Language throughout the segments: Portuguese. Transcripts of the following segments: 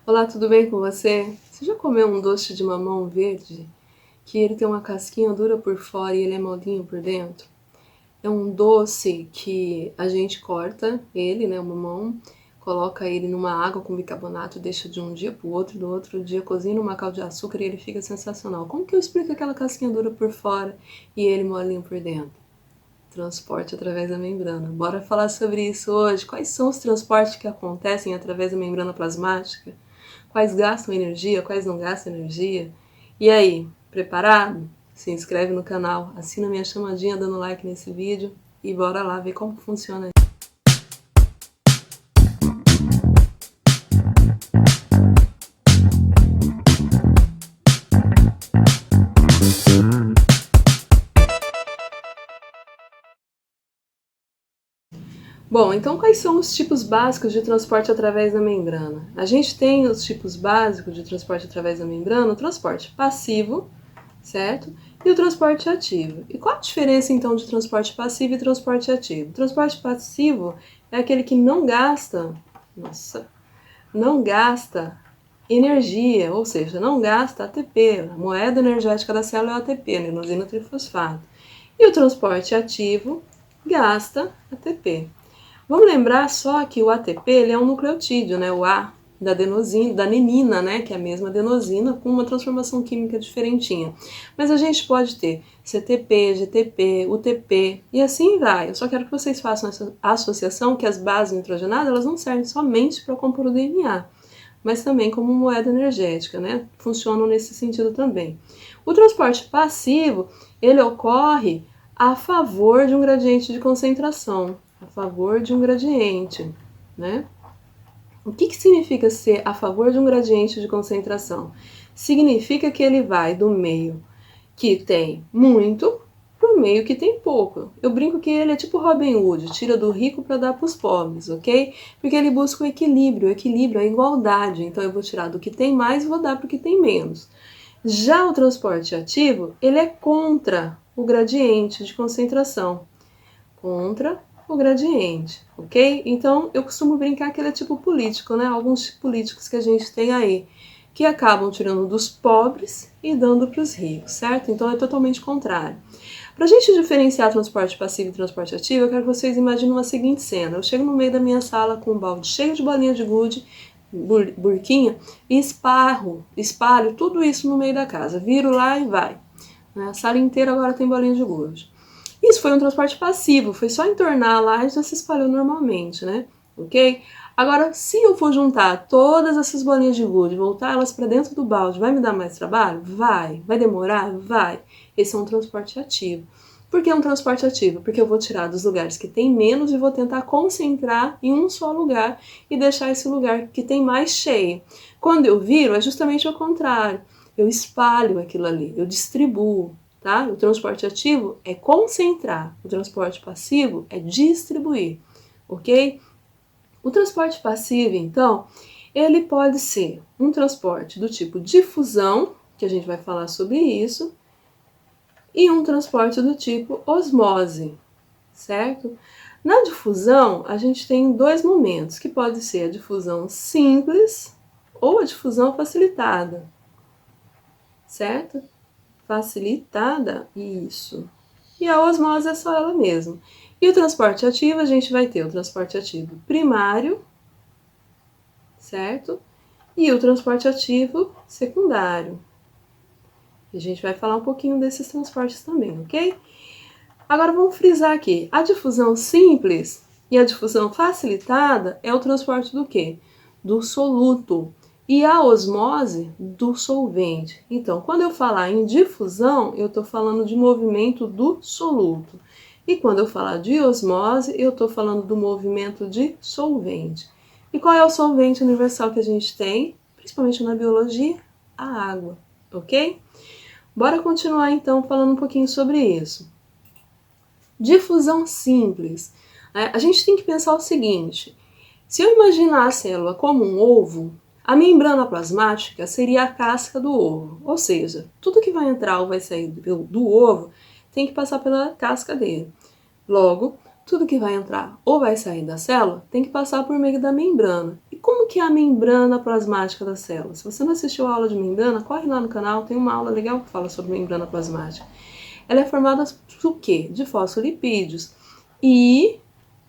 Olá, tudo bem com você? Você já comeu um doce de mamão verde? Que ele tem uma casquinha dura por fora e ele é molinho por dentro? É um doce que a gente corta ele, né, o mamão, coloca ele numa água com bicarbonato, deixa de um dia pro outro, do outro dia cozinha numa calda de açúcar e ele fica sensacional. Como que eu explico aquela casquinha dura por fora e ele molinho por dentro? Transporte através da membrana. Bora falar sobre isso hoje. Quais são os transportes que acontecem através da membrana plasmática? Quais gastam energia, quais não gastam energia? E aí, preparado? Se inscreve no canal, assina minha chamadinha dando like nesse vídeo e bora lá ver como funciona. Bom, então quais são os tipos básicos de transporte através da membrana? A gente tem os tipos básicos de transporte através da membrana, o transporte passivo, certo? E o transporte ativo. E qual a diferença então de transporte passivo e transporte ativo? O transporte passivo é aquele que não gasta, não gasta energia, ou seja, não gasta ATP. A moeda energética da célula é o ATP, adenosina trifosfato. E o transporte ativo gasta ATP. Vamos lembrar só que o ATP ele é um nucleotídeo, né? O A da adenosina, da adenina, né? Que é a mesma adenosina, com uma transformação química diferentinha. Mas a gente pode ter CTP, GTP, UTP e assim vai. Eu só quero que vocês façam essa associação que as bases nitrogenadas elas não servem somente para compor o DNA, mas também como moeda energética, né? Funcionam nesse sentido também. O transporte passivo, ele ocorre a favor de um gradiente de concentração, a favor de um gradiente, né? O que significa ser a favor de um gradiente de concentração? Significa que ele vai do meio que tem muito para o meio que tem pouco. Eu brinco que ele é tipo Robin Hood, tira do rico para dar para os pobres, ok? Porque ele busca o equilíbrio, a igualdade. Então eu vou tirar do que tem mais e vou dar para o que tem menos. Já o transporte ativo, ele é contra o gradiente de concentração. Contra o gradiente, ok? Então eu costumo brincar que ele é tipo político, né? Alguns políticos que a gente tem aí, que acabam tirando dos pobres e dando para os ricos, certo? Então é totalmente contrário. Para a gente diferenciar transporte passivo e transporte ativo, eu quero que vocês imaginem uma seguinte cena. Eu chego no meio da minha sala com um balde cheio de bolinha de gude, burquinha, e espalho tudo isso no meio da casa. Viro lá e vai. A sala inteira agora tem bolinha de gude. Isso foi um transporte passivo, foi só entornar lá e já se espalhou normalmente, né? Ok? Agora, se eu for juntar todas essas bolinhas de gude, voltar elas para dentro do balde, vai me dar mais trabalho? Vai. Vai demorar? Vai. Esse é um transporte ativo. Por que é um transporte ativo? Porque eu vou tirar dos lugares que tem menos e vou tentar concentrar em um só lugar e deixar esse lugar que tem mais cheio. Quando eu viro, é justamente o contrário. Eu espalho aquilo ali, eu distribuo. Tá? O transporte ativo é concentrar, o transporte passivo é distribuir, ok? O transporte passivo, então, ele pode ser um transporte do tipo difusão, que a gente vai falar sobre isso, e um transporte do tipo osmose, certo? Na difusão, a gente tem dois momentos, que pode ser a difusão simples ou a difusão facilitada, certo? Facilitada, isso. E a osmose é só ela mesma. E o transporte ativo, a gente vai ter o transporte ativo primário, certo? E o transporte ativo secundário. E a gente vai falar um pouquinho desses transportes também, ok? Agora vamos frisar aqui. A difusão simples e a difusão facilitada é o transporte do quê? Do soluto. E a osmose do solvente. Então, quando eu falar em difusão, eu estou falando de movimento do soluto. E quando eu falar de osmose, eu estou falando do movimento de solvente. E qual é o solvente universal que a gente tem, principalmente na biologia? A água, ok? Bora continuar então falando um pouquinho sobre isso. Difusão simples. A gente tem que pensar o seguinte: se eu imaginar a célula como um ovo, a membrana plasmática seria a casca do ovo, ou seja, tudo que vai entrar ou vai sair do ovo tem que passar pela casca dele. Logo, tudo que vai entrar ou vai sair da célula tem que passar por meio da membrana. E como que é a membrana plasmática da célula? Se você não assistiu a aula de membrana, corre lá no canal, tem uma aula legal que fala sobre membrana plasmática. Ela é formada do quê? De fosfolipídios e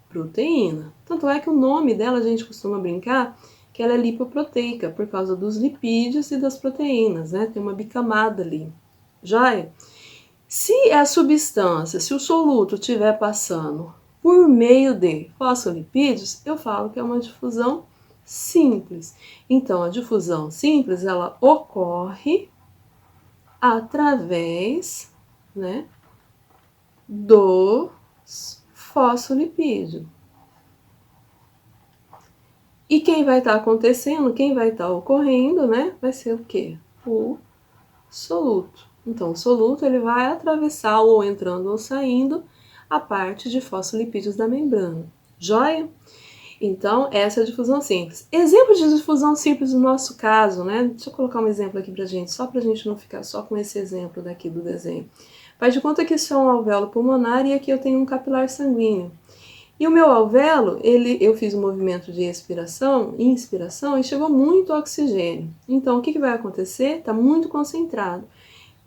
proteína. Tanto é que o nome dela, a gente costuma brincar, que ela é lipoproteica, por causa dos lipídios e das proteínas, né? Tem uma bicamada ali. Joia? Se a substância, se o soluto estiver passando por meio de fosfolipídios, eu falo que é uma difusão simples. Então, a difusão simples, ela ocorre através, né, dos fosfolipídios. E quem vai estar acontecendo, quem vai estar ocorrendo, né, vai ser o quê? O soluto. Então, o soluto ele vai atravessar ou entrando ou saindo a parte de fosfolipídios da membrana. Joia? Então, essa é a difusão simples. Exemplo de difusão simples no nosso caso, né? Deixa eu colocar um exemplo aqui pra gente, só pra gente não ficar só com esse exemplo daqui do desenho. Faz de conta que isso é um alvéolo pulmonar e aqui eu tenho um capilar sanguíneo. E o meu alvéolo, eu fiz um movimento de expiração e inspiração e chegou muito oxigênio. Então, o que vai acontecer? Está muito concentrado.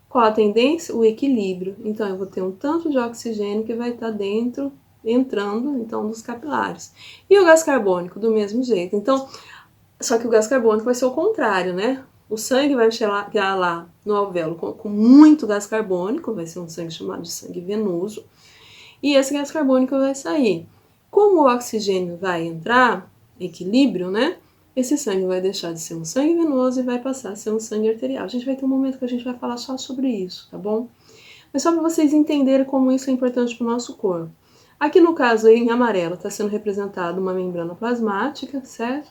Qual a tendência? O equilíbrio. Então, eu vou ter um tanto de oxigênio que vai estar dentro, entrando, então, dos capilares. E o gás carbônico, do mesmo jeito. Então, só que o gás carbônico vai ser o contrário, né? O sangue vai chegar lá no alvéolo com muito gás carbônico, vai ser um sangue chamado de sangue venoso, e esse gás carbônico vai sair. Como o oxigênio vai entrar, equilíbrio, né? Esse sangue vai deixar de ser um sangue venoso e vai passar a ser um sangue arterial. A gente vai ter um momento que a gente vai falar só sobre isso, tá bom? Mas só para vocês entenderem como isso é importante para o nosso corpo. Aqui no caso, em amarelo, está sendo representada uma membrana plasmática, certo?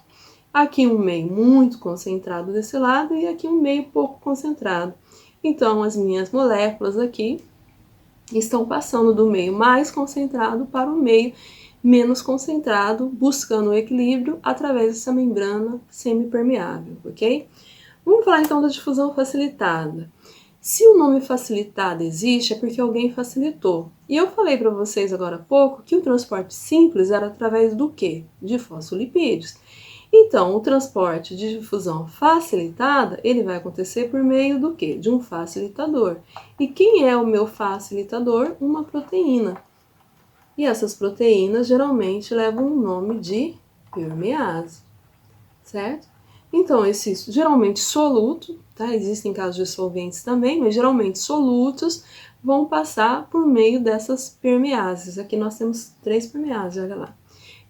Aqui um meio muito concentrado desse lado e aqui um meio pouco concentrado. Então, as minhas moléculas aqui estão passando do meio mais concentrado para o meio menos concentrado, buscando o equilíbrio através dessa membrana semipermeável, ok? Vamos falar então da difusão facilitada. Se o nome facilitada existe, é porque alguém facilitou. E eu falei para vocês agora há pouco que o transporte simples era através do quê? De fosfolipídios. Então, o transporte de difusão facilitada, ele vai acontecer por meio do quê? De um facilitador. E quem é o meu facilitador? Uma proteína. E essas proteínas geralmente levam o nome de permease, certo? Então, esses geralmente solutos, tá? Existem casos de solventes também, mas geralmente solutos vão passar por meio dessas permeases. Aqui nós temos 3 permeases, olha lá.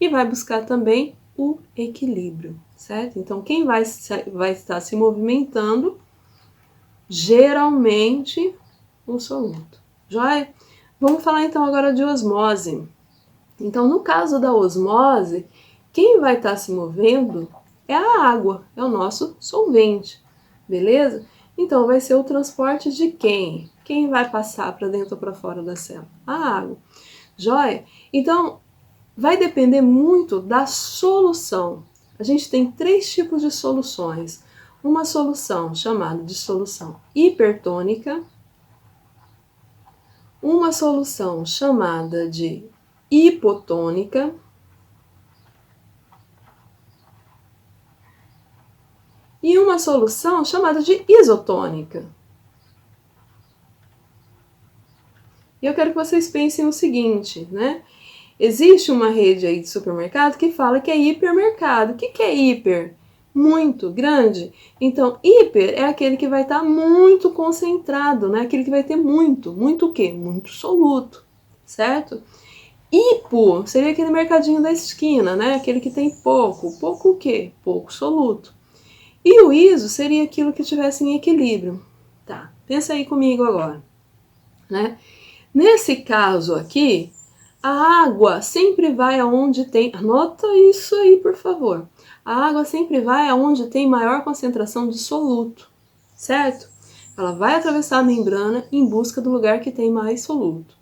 E vai buscar também o equilíbrio, certo? Então, quem vai estar se movimentando, geralmente, o soluto. Joia? Vamos falar então agora de osmose. Então, no caso da osmose, quem vai estar se movendo é a água, é o nosso solvente, beleza? Então, vai ser o transporte de quem? Quem vai passar para dentro ou para fora da célula? A água. Joia? Então, vai depender muito da solução. A gente tem 3 tipos de soluções. Uma solução chamada de solução hipertônica, uma solução chamada de hipotônica e uma solução chamada de isotônica. E eu quero que vocês pensem o seguinte, né? Existe uma rede aí de supermercado que fala que é hipermercado. O que é hiper? Muito grande. Então, hiper é aquele que vai estar muito concentrado, né? Aquele que vai ter muito o quê? Muito soluto, certo? Hipo seria aquele mercadinho da esquina, né? Aquele que tem pouco o quê? Pouco soluto. E o iso seria aquilo que tivesse em equilíbrio. Tá, pensa aí comigo agora, né? Nesse caso aqui, a água sempre vai aonde tem... Anota isso aí, por favor. A água sempre vai aonde tem maior concentração de soluto, certo? Ela vai atravessar a membrana em busca do lugar que tem mais soluto.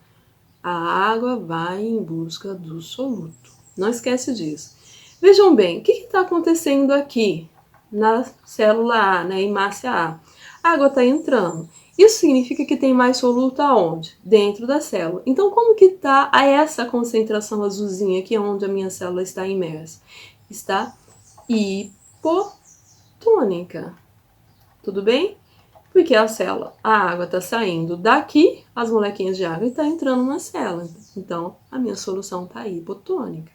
A água vai em busca do soluto. Não esquece disso. Vejam bem, o que está acontecendo aqui na célula A, na hemácia A? A água está entrando. Isso significa que tem mais soluto aonde? Dentro da célula. Então, como que está essa concentração azulzinha aqui onde a minha célula está imersa? Está hipotônica. Tudo bem? Porque a água está saindo daqui, as molequinhas de água, e está entrando na célula. Então, a minha solução está hipotônica.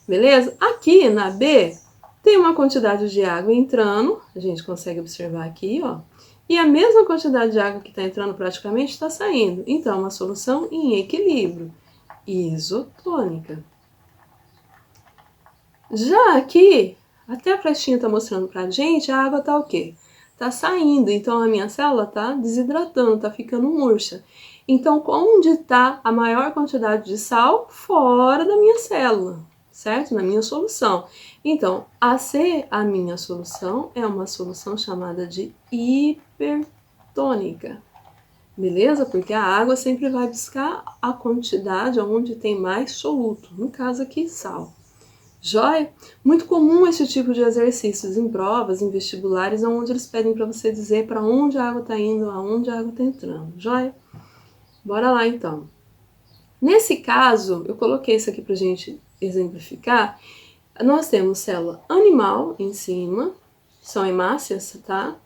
Beleza? Aqui na B, tem uma quantidade de água entrando, a gente consegue observar aqui, ó. E a mesma quantidade de água que está entrando praticamente está saindo. Então, uma solução em equilíbrio, isotônica. Já aqui, até a flechinha está mostrando para a gente, a água está o quê? Está saindo, então a minha célula está desidratando, está ficando murcha. Então, onde está a maior quantidade de sal? Fora da minha célula, certo? Na minha solução. Então, a minha solução, é uma solução chamada de hipertônica. Beleza? Porque a água sempre vai buscar a quantidade onde tem mais soluto, no caso aqui, sal. Joia? Muito comum esse tipo de exercícios em provas, em vestibulares, onde eles pedem para você dizer para onde a água está indo, aonde a água está entrando. Joia? Bora lá então. Nesse caso, eu coloquei isso aqui para a gente exemplificar. Nós temos célula animal em cima, são hemácias, tá?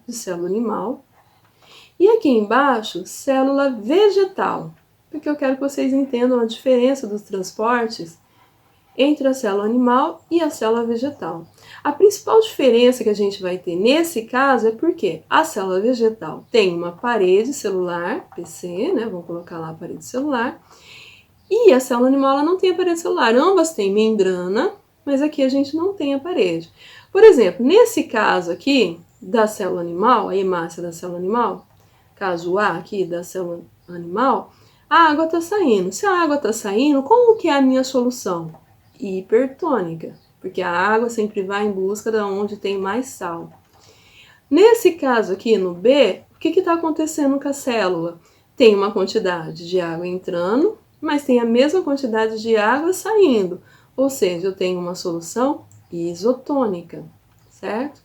Célula animal. E aqui embaixo, célula vegetal, porque eu quero que vocês entendam a diferença dos transportes entre a célula animal e a célula vegetal. A principal diferença que a gente vai ter nesse caso é porque a célula vegetal tem uma parede celular, PC, né? Vamos colocar lá a parede celular, e a célula animal ela não tem a parede celular. Ambas têm membrana, mas aqui a gente não tem a parede. Por exemplo, nesse caso aqui da célula animal, a hemácia da célula animal, caso A aqui da célula animal, a água está saindo. Se a água está saindo, como que é a minha solução? Hipertônica, porque a água sempre vai em busca de onde tem mais sal. Nesse caso aqui no B, o que está acontecendo com a célula? Tem uma quantidade de água entrando, mas tem a mesma quantidade de água saindo, ou seja, eu tenho uma solução isotônica, certo?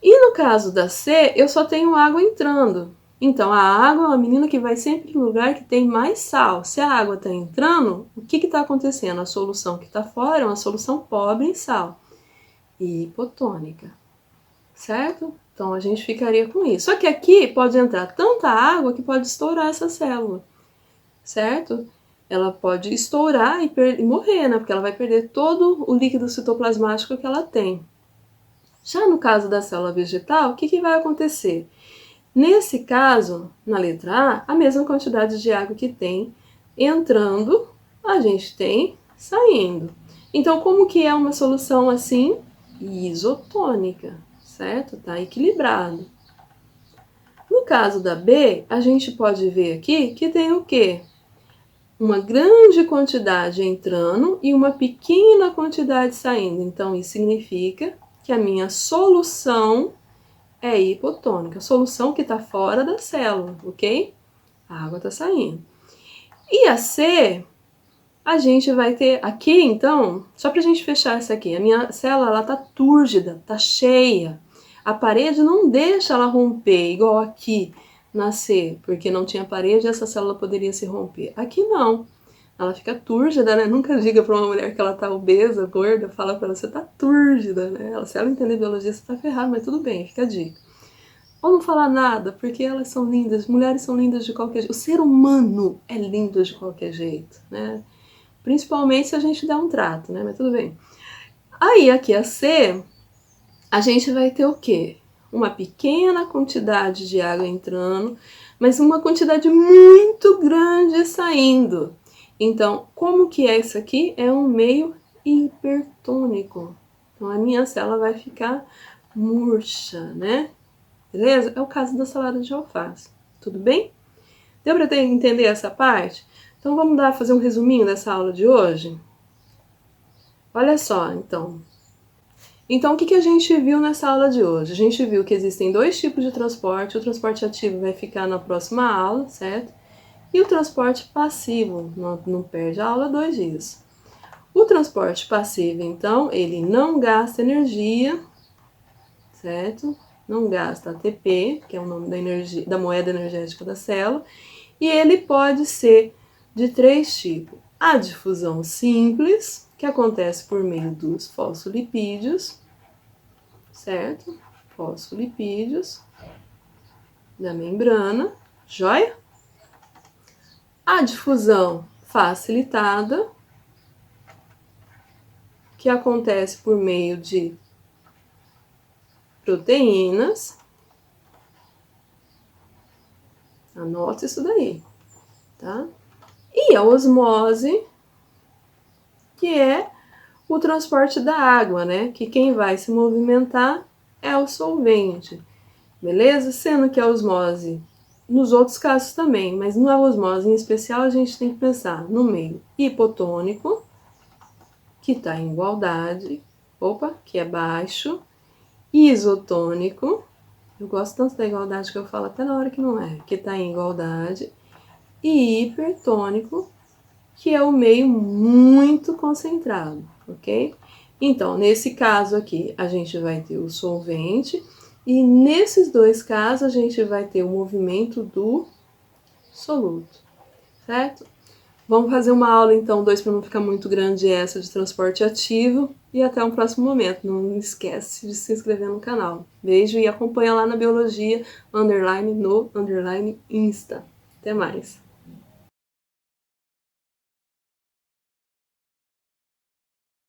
E no caso da C, eu só tenho água entrando. Então, a água é uma menina que vai sempre no lugar que tem mais sal. Se a água está entrando, o que está acontecendo? A solução que está fora é uma solução pobre em sal. Hipotônica. Certo? Então, a gente ficaria com isso. Só que aqui pode entrar tanta água que pode estourar essa célula. Certo? Ela pode estourar e morrer, né? Porque ela vai perder todo o líquido citoplasmático que ela tem. Já no caso da célula vegetal, o que vai acontecer? Nesse caso, na letra A, a mesma quantidade de água que tem entrando, a gente tem saindo. Então, como que é uma solução assim? Isotônica, certo? Tá equilibrado. No caso da B, a gente pode ver aqui que tem o quê? Uma grande quantidade entrando e uma pequena quantidade saindo. Então, isso significa que a minha solução é hipotônica, a solução que está fora da célula, ok? A água está saindo. E a C, a gente vai ter aqui, então, só para a gente fechar essa aqui, a minha célula está túrgida, está cheia. A parede não deixa ela romper, igual aqui na C, porque não tinha parede e essa célula poderia se romper. Aqui não. Ela fica túrgida, né? Nunca diga para uma mulher que ela tá obesa, gorda, fala para ela, você tá túrgida, né? Se ela entender biologia, você tá ferrado, mas tudo bem, fica a dica. Ou não falar nada, porque elas são lindas, mulheres são lindas de qualquer jeito. O ser humano é lindo de qualquer jeito, né? Principalmente se a gente der um trato, né? Mas tudo bem. Aí, aqui a C, a gente vai ter o quê? Uma pequena quantidade de água entrando, mas uma quantidade muito grande saindo. Então, como que é isso aqui? É um meio hipertônico. Então, a minha célula vai ficar murcha, né? Beleza? É o caso da salada de alface. Tudo bem? Deu para entender essa parte? Então, vamos fazer um resuminho dessa aula de hoje? Olha só, então. Então, o que a gente viu nessa aula de hoje? A gente viu que existem dois tipos de transporte. O transporte ativo vai ficar na próxima aula, certo? E o transporte passivo, não perde a aula 2 dias. O transporte passivo, então, ele não gasta energia, certo? Não gasta ATP, que é o nome da moeda energética da célula, e ele pode ser de 3 tipos. A difusão simples, que acontece por meio dos fosfolipídios, certo? Fosfolipídios da membrana, joia? A difusão facilitada, que acontece por meio de proteínas. Anota isso daí, tá? E a osmose, que é o transporte da água, né? Que quem vai se movimentar é o solvente, beleza? Sendo que a osmose, nos outros casos também, mas na osmose em especial, a gente tem que pensar no meio hipotônico, que está em igualdade, que é baixo, isotônico, eu gosto tanto da igualdade que eu falo até na hora que não é, que está em igualdade, e hipertônico, que é o meio muito concentrado, ok? Então, nesse caso aqui, a gente vai ter o solvente, e nesses dois casos, a gente vai ter o movimento do soluto, certo? Vamos fazer uma aula, então, 2 para não ficar muito grande essa de transporte ativo, e até um próximo momento. Não esquece de se inscrever no canal. Beijo e acompanha lá na Biologia, _ no _ Insta. Até mais!